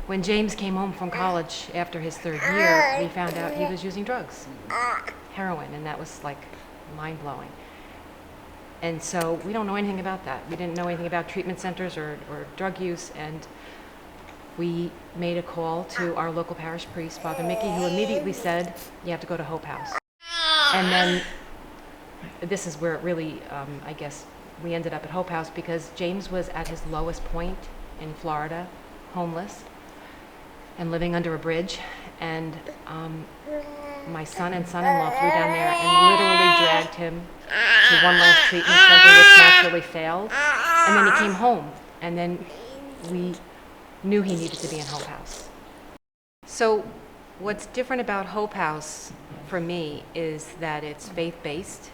When James came home from college after his third year, we found out he was using drugs, heroin, and that was like mind-blowing. And so we don't know anything about that. We didn't know anything about treatment centers or drug use, and we made a call to our local parish priest, Father Mickey, who immediately said, you have to go to Hope House. And then this is where it really, I guess, we ended up at Hope House because James was at his lowest point in Florida, homeless, and living under a bridge. And my son and son-in-law flew down there and literally dragged him to one last treatment center, which naturally failed. And then he came home, and then we knew he needed to be in Hope House. So what's different about Hope House for me is that it's faith-based,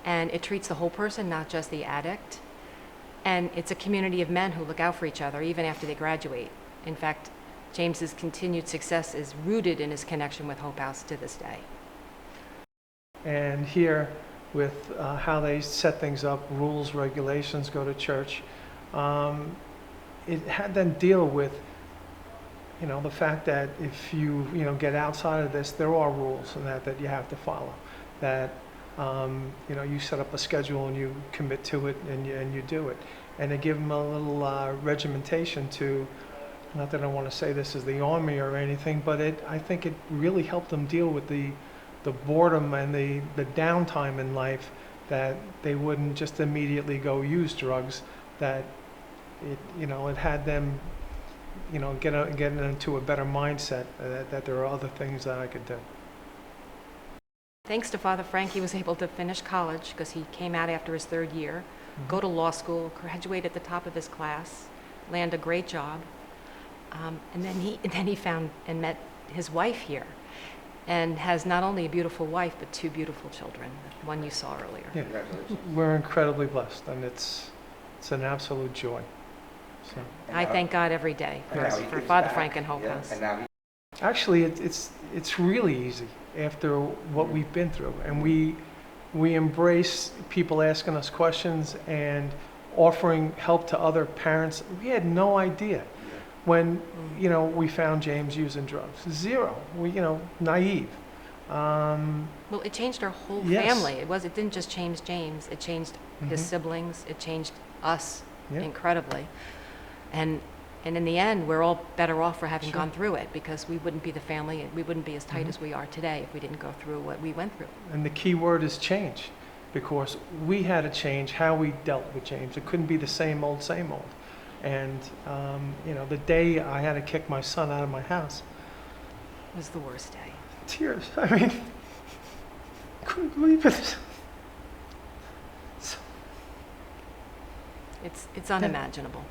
and it treats the whole person, not just the addict. And it's a community of men who look out for each other even after they graduate. In fact, James's continued success is rooted in his connection with Hope House to this day. And here, with how they set things up, rules, regulations, go to church, it had them deal with, the fact that if you, get outside of this, there are rules and that you have to follow. That, you set up a schedule and you commit to it and you do it. And they give them a little regimentation to, not that I want to say this is the army or anything, but I think it really helped them deal with the boredom and the downtime in life, that they wouldn't just immediately go use drugs, that it had them, getting into a better mindset, that there are other things that I could do. Thanks to Father Frank, he was able to finish college because he came out after his third year, go to law school, graduate at the top of his class, land a great job, and then he found and met his wife here, and has not only a beautiful wife but two beautiful children, the one you saw earlier. Yeah, we're incredibly blessed, and it's an absolute joy. So. I thank God every day for Father Frank and Hope House. Actually, it's really easy after what we've been through, and we embrace people asking us questions and offering help to other parents. We had no idea when we found James using drugs. Zero. We naive. Well, it changed our whole family. It didn't just change James. It changed his siblings. It changed us incredibly. And in the end, we're all better off for having gone through it, because we wouldn't be the family, and we wouldn't be as tight as we are today if we didn't go through what we went through. And the key word is change, because we had to change how we dealt with James. It couldn't be the same old, same old. And, the day I had to kick my son out of my house, It was the worst day. tears. I mean, couldn't believe it. It's unimaginable.